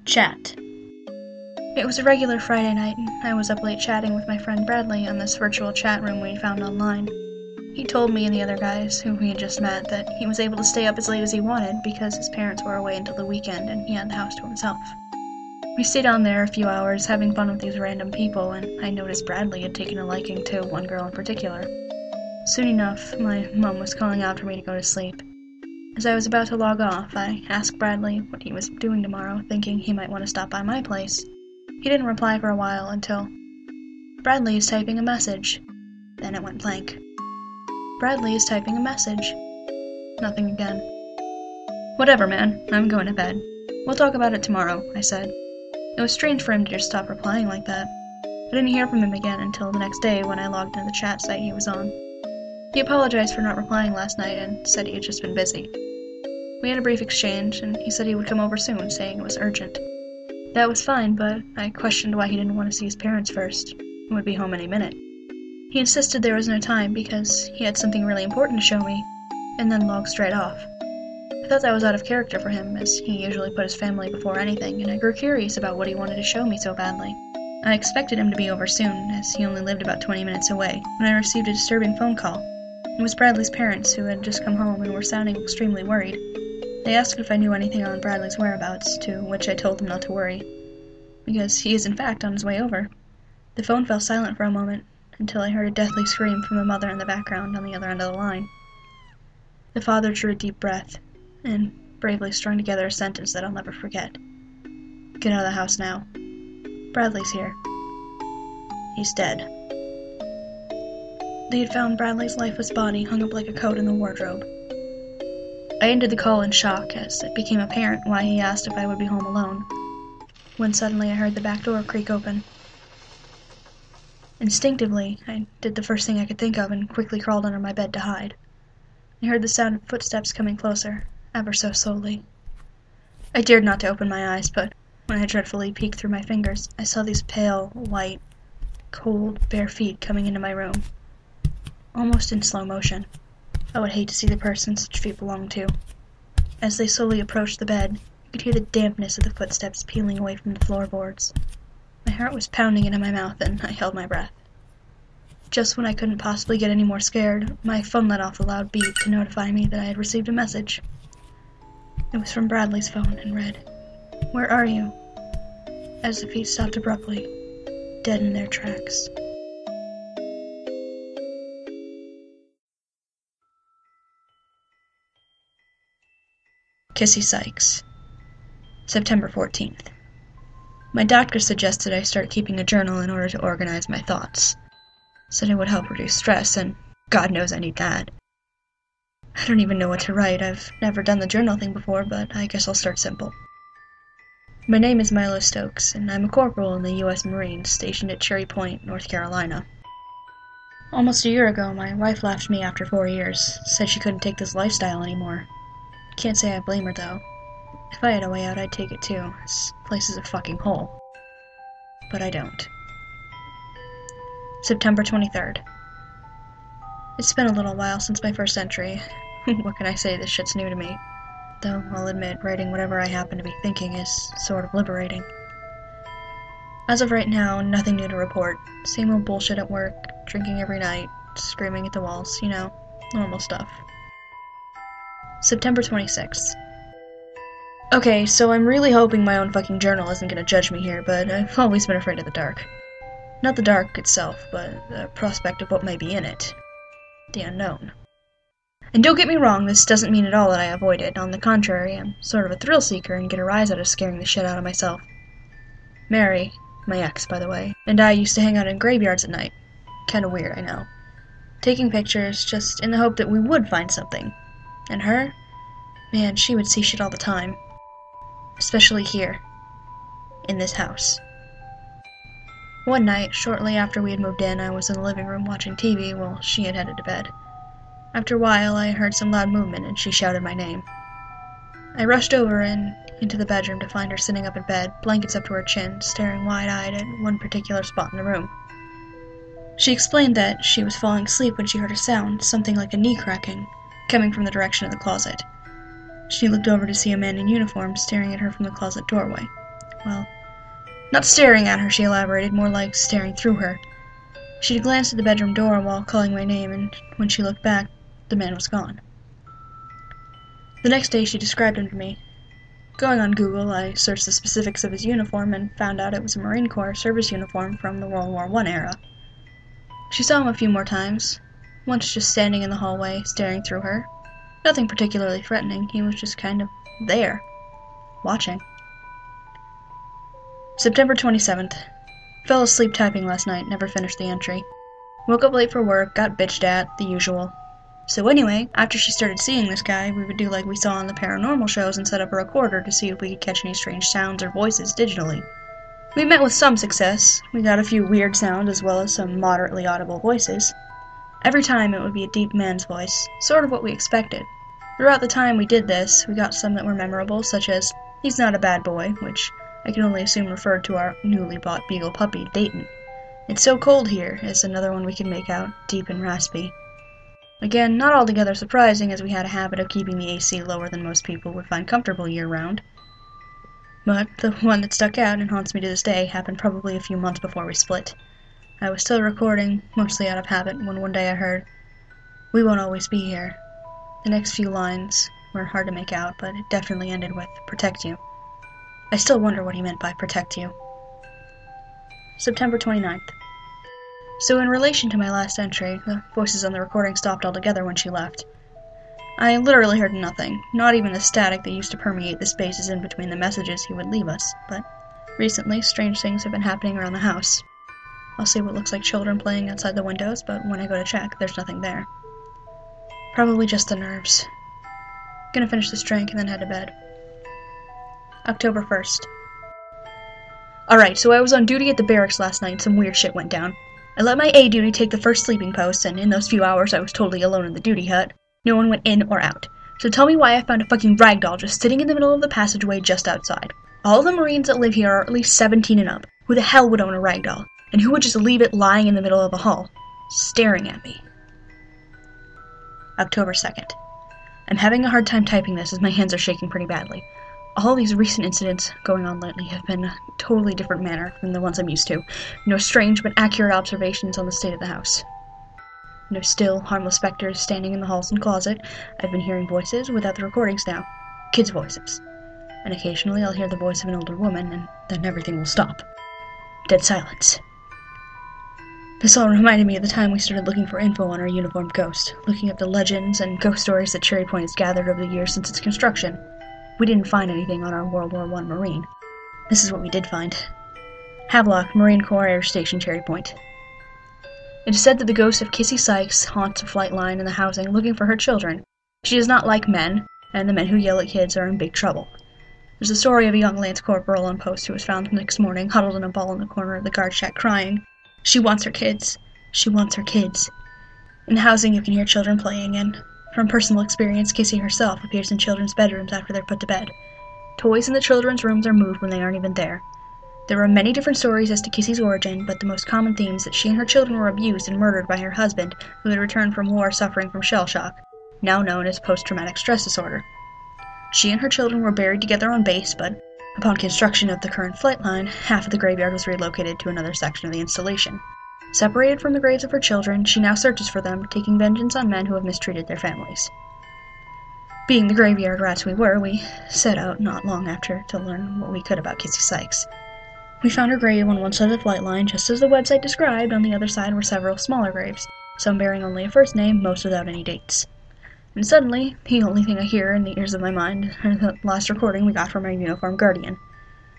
Chat. It was a regular Friday night, and I was up late chatting with my friend Bradley on this virtual chat room we found online. He told me and the other guys, who he had just met, that he was able to stay up as late as he wanted because his parents were away until the weekend and he had the house to himself. We stayed on there a few hours, having fun with these random people, and I noticed Bradley had taken a liking to one girl in particular. Soon enough, my mom was calling out for me to go to sleep. As I was about to log off, I asked Bradley what he was doing tomorrow, thinking he might want to stop by my place. He didn't reply for a while until, "Bradley is typing a message." Then it went blank. "Bradley is typing a message." Nothing again. "Whatever, man. I'm going to bed. We'll talk about it tomorrow," I said. It was strange for him to just stop replying like that. I didn't hear from him again until the next day when I logged into the chat site he was on. He apologized for not replying last night and said he had just been busy. We had a brief exchange, and he said he would come over soon, saying it was urgent. That was fine, but I questioned why he didn't want to see his parents first. He would be home any minute. He insisted there was no time because he had something really important to show me, and then logged straight off. I thought that was out of character for him, as he usually put his family before anything, and I grew curious about what he wanted to show me so badly. I expected him to be over soon, as he only lived about 20 minutes away, when I received a disturbing phone call. It was Bradley's parents, who had just come home and were sounding extremely worried. They asked if I knew anything on Bradley's whereabouts, to which I told them not to worry, because he is in fact on his way over. The phone fell silent for a moment, until I heard a deathly scream from a mother in the background on the other end of the line. The father drew a deep breath, and bravely strung together a sentence that I'll never forget. "Get out of the house now. Bradley's here. He's dead." They had found Bradley's lifeless body hung up like a coat in the wardrobe. I ended the call in shock, as it became apparent why he asked if I would be home alone, when suddenly I heard the back door creak open. Instinctively, I did the first thing I could think of and quickly crawled under my bed to hide. I heard the sound of footsteps coming closer, ever so slowly. I dared not to open my eyes, but when I dreadfully peeked through my fingers, I saw these pale, white, cold, bare feet coming into my room. Almost in slow motion. I would hate to see the person such feet belonged to. As they slowly approached the bed, you could hear the dampness of the footsteps peeling away from the floorboards. My heart was pounding into my mouth, and I held my breath. Just when I couldn't possibly get any more scared, my phone let off a loud beep to notify me that I had received a message. It was from Bradley's phone and read, "Where are you?" As the feet stopped abruptly, dead in their tracks. Kissie Sykes. September 14th. My doctor suggested I start keeping a journal in order to organize my thoughts. Said it would help reduce stress, and God knows I need that. I don't even know what to write. I've never done the journal thing before, but I guess I'll start simple. My name is Milo Stokes, and I'm a corporal in the U.S. Marines stationed at Cherry Point, North Carolina. Almost a year ago, my wife left me after 4 years, said she couldn't take this lifestyle anymore. Can't say I blame her, though. If I had a way out, I'd take it too. This place is a fucking hole. But I don't. September 23rd. It's been a little while since my first entry. What can I say, this shit's new to me. Though I'll admit, writing whatever I happen to be thinking is sort of liberating. As of right now, nothing new to report. Same old bullshit at work, drinking every night, screaming at the walls, you know, normal stuff. September 26th. Okay, so I'm really hoping my own fucking journal isn't gonna judge me here, but I've always been afraid of the dark. Not the dark itself, but the prospect of what may be in it. The unknown. And don't get me wrong, this doesn't mean at all that I avoid it. On the contrary, I'm sort of a thrill seeker and get a rise out of scaring the shit out of myself. Mary, my ex, by the way, and I used to hang out in graveyards at night. Kinda weird, I know. Taking pictures, just in the hope that we would find something. And her? Man, she would see shit all the time. Especially here. In this house. One night, shortly after we had moved in, I was in the living room watching TV while she had headed to bed. After a while, I heard some loud movement and she shouted my name. I rushed over and into the bedroom to find her sitting up in bed, blankets up to her chin, staring wide-eyed at one particular spot in the room. She explained that she was falling asleep when she heard a sound, something like a knee cracking, coming from the direction of the closet. She looked over to see a man in uniform staring at her from the closet doorway. well, not staring at her, she elaborated, more like staring through her. She'd glanced at the bedroom door while calling my name, and when she looked back, the man was gone. The next day she described him to me. Going on Google, I searched the specifics of his uniform and found out it was a Marine Corps service uniform from the World War I era. She saw him a few more times, once just standing in the hallway, staring through her. Nothing particularly threatening, he was just kind of there, watching. September 27th. Fell asleep typing last night, never finished the entry. Woke up late for work, got bitched at, the usual. So anyway, after she started seeing this guy, we would do like we saw on the paranormal shows and set up a recorder to see if we could catch any strange sounds or voices digitally. We met with some success. We got a few weird sounds as well as some moderately audible voices. Every time it would be a deep man's voice, sort of what we expected. Throughout the time we did this, we got some that were memorable, such as, "He's not a bad boy," which I can only assume referred to our newly bought beagle puppy, Dayton. "It's so cold here," is another one we could make out, deep and raspy. Again, not altogether surprising, as we had a habit of keeping the AC lower than most people would find comfortable year-round. But the one that stuck out and haunts me to this day happened probably a few months before we split. I was still recording, mostly out of habit, when one day I heard, "We won't always be here." The next few lines were hard to make out, but it definitely ended with, "protect you." I still wonder what he meant by protect you. September 29th. So in relation to my last entry, the voices on the recording stopped altogether when she left. I literally heard nothing, not even the static that used to permeate the spaces in between the messages he would leave us, but recently strange things have been happening around the house. I'll see what looks like children playing outside the windows, but when I go to check, there's nothing there. Probably just the nerves. Gonna finish this drink and then head to bed. October 1st. Alright, so I was on duty at the barracks last night and some weird shit went down. I let my A duty take the first sleeping post, and in those few hours I was totally alone in the duty hut. No one went in or out. So tell me why I found a fucking ragdoll just sitting in the middle of the passageway just outside. All the Marines that live here are at least 17 and up. Who the hell would own a ragdoll? And who would just leave it lying in the middle of a hall, staring at me? October 2nd. I'm having a hard time typing this as my hands are shaking pretty badly. All these recent incidents going on lately have been a totally different manner than the ones I'm used to. No strange but accurate observations on the state of the house. No still, harmless specters standing in the halls and closet. I've been hearing voices without the recordings now. Kids' voices. And occasionally I'll hear the voice of an older woman, and then everything will stop. Dead silence. This all reminded me of the time we started looking for info on our uniformed ghost, looking up the legends and ghost stories that Cherry Point has gathered over the years since its construction. We didn't find anything on our World War I Marine. This is what we did find. Havelock, Marine Corps Air Station, Cherry Point. It is said that the ghost of Kissie Sykes haunts a flight line in the housing looking for her children. She does not like men, and the men who yell at kids are in big trouble. There's a story of a young Lance Corporal on post who was found the next morning huddled in a ball in the corner of the guard shack crying, "She wants her kids. She wants her kids." In the housing you can hear children playing, and from personal experience, Kissie herself appears in children's bedrooms after they're put to bed. Toys in the children's rooms are moved when they aren't even there. There are many different stories as to Kissie's origin, but the most common theme is that she and her children were abused and murdered by her husband, who had returned from war suffering from shell shock, now known as post-traumatic stress disorder. She and her children were buried together on base, but upon construction of the current flight line, half of the graveyard was relocated to another section of the installation. Separated from the graves of her children, she now searches for them, taking vengeance on men who have mistreated their families. Being the graveyard rats we were, we set out not long after to learn what we could about Kissie Sykes. We found her grave on one side of the flight line, just as the website described. On the other side were several smaller graves, some bearing only a first name, most without any dates. And suddenly, the only thing I hear in the ears of my mind is the last recording we got from our uniformed guardian.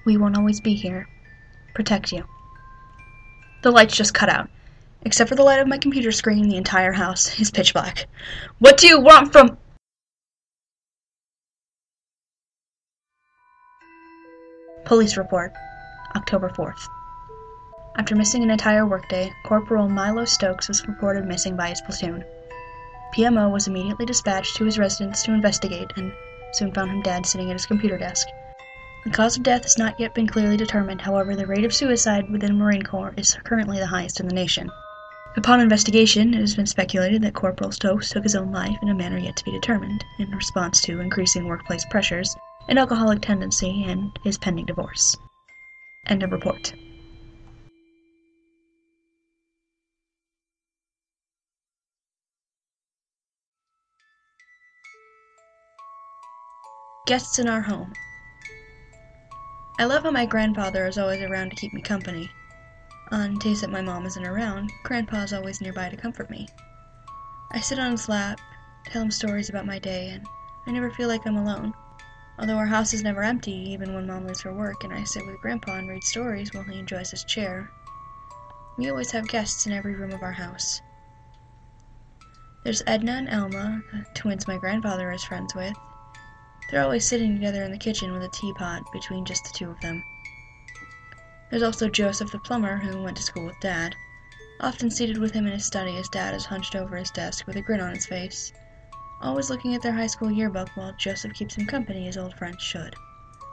"We won't always be here. Protect you." The lights just cut out. Except for the light of my computer screen, the entire house is pitch black. "What do you want from—" Police report, October 4th. After missing an entire workday, Corporal Milo Stokes was reported missing by his platoon. PMO was immediately dispatched to his residence to investigate, and soon found him dead sitting at his computer desk. The cause of death has not yet been clearly determined. However, the rate of suicide within the Marine Corps is currently the highest in the nation. Upon investigation, it has been speculated that Corporal Stokes took his own life in a manner yet to be determined, in response to increasing workplace pressures, an alcoholic tendency, and his pending divorce. End of report. Guests in our home. I love how my grandfather is always around to keep me company. On days that my mom isn't around, Grandpa is always nearby to comfort me. I sit on his lap, tell him stories about my day, and I never feel like I'm alone. Although our house is never empty, even when Mom leaves for work and I sit with Grandpa and read stories while he enjoys his chair. We always have guests in every room of our house. There's Edna and Elma, the twins my grandfather is friends with. They're always sitting together in the kitchen with a teapot between just the two of them. There's also Joseph the plumber, who went to school with Dad. Often seated with him in his study as Dad is hunched over his desk with a grin on his face, always looking at their high school yearbook while Joseph keeps him company as old friends should.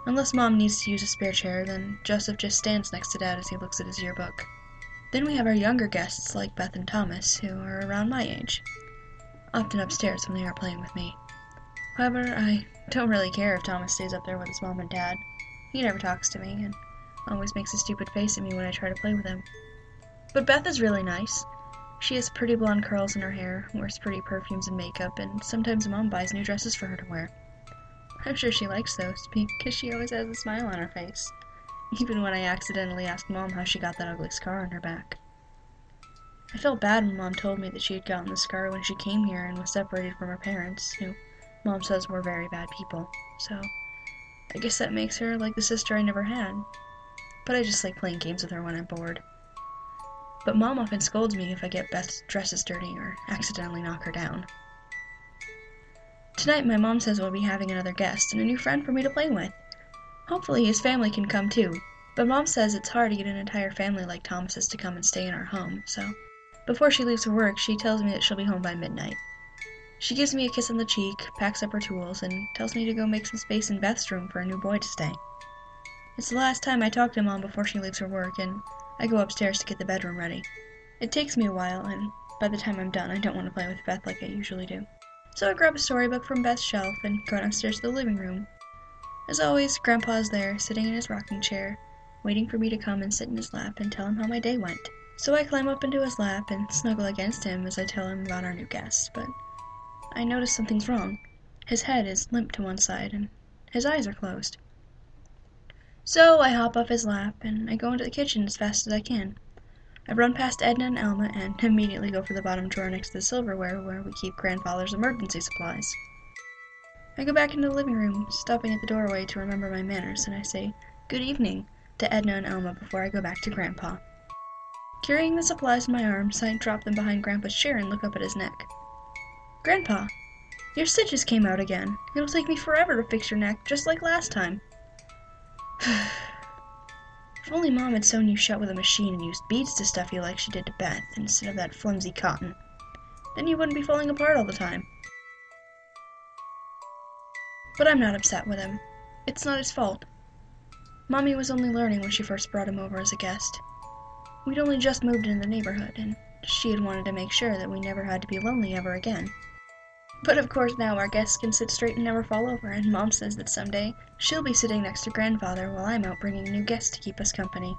Unless Mom needs to use a spare chair, then Joseph just stands next to Dad as he looks at his yearbook. Then we have our younger guests like Beth and Thomas, who are around my age, often upstairs when they are playing with me. However, I don't really care if Thomas stays up there with his mom and dad. He never talks to me, and always makes a stupid face at me when I try to play with him. But Beth is really nice. She has pretty blonde curls in her hair, wears pretty perfumes and makeup, and sometimes Mom buys new dresses for her to wear. I'm sure she likes those, because she always has a smile on her face, even when I accidentally ask Mom how she got that ugly scar on her back. I felt bad when Mom told me that she had gotten the scar when she came here and was separated from her parents, who Mom says were very bad people, so I guess that makes her like the sister I never had. But I just like playing games with her when I'm bored. But Mom often scolds me if I get Beth's dresses dirty or accidentally knock her down. Tonight my mom says we'll be having another guest and a new friend for me to play with. Hopefully his family can come too, but Mom says it's hard to get an entire family like Thomas's to come and stay in our home, so before she leaves for work she tells me that she'll be home by midnight. She gives me a kiss on the cheek, packs up her tools, and tells me to go make some space in Beth's room for a new boy to stay. It's the last time I talk to Mom before she leaves for work, and I go upstairs to get the bedroom ready. It takes me a while, and by the time I'm done I don't want to play with Beth like I usually do. So I grab a storybook from Beth's shelf and go downstairs to the living room. As always, Grandpa is there, sitting in his rocking chair, waiting for me to come and sit in his lap and tell him how my day went. So I climb up into his lap and snuggle against him as I tell him about our new guest, but I notice something's wrong. His head is limp to one side, and his eyes are closed. So I hop off his lap, and I go into the kitchen as fast as I can. I run past Edna and Elma, and immediately go for the bottom drawer next to the silverware where we keep Grandfather's emergency supplies. I go back into the living room, stopping at the doorway to remember my manners, and I say, "Good evening," to Edna and Elma before I go back to Grandpa. Carrying the supplies in my arms, I drop them behind Grandpa's chair and look up at his neck. "Grandpa, your stitches came out again. It'll take me forever to fix your neck, just like last time." If only Mom had sewn you shut with a machine and used beads to stuff you like she did to Beth, instead of that flimsy cotton. Then you wouldn't be falling apart all the time. But I'm not upset with him. It's not his fault. Mommy was only learning when she first brought him over as a guest. We'd only just moved into the neighborhood, and she had wanted to make sure that we never had to be lonely ever again. But of course now our guests can sit straight and never fall over, and Mom says that someday she'll be sitting next to Grandfather while I'm out bringing new guests to keep us company.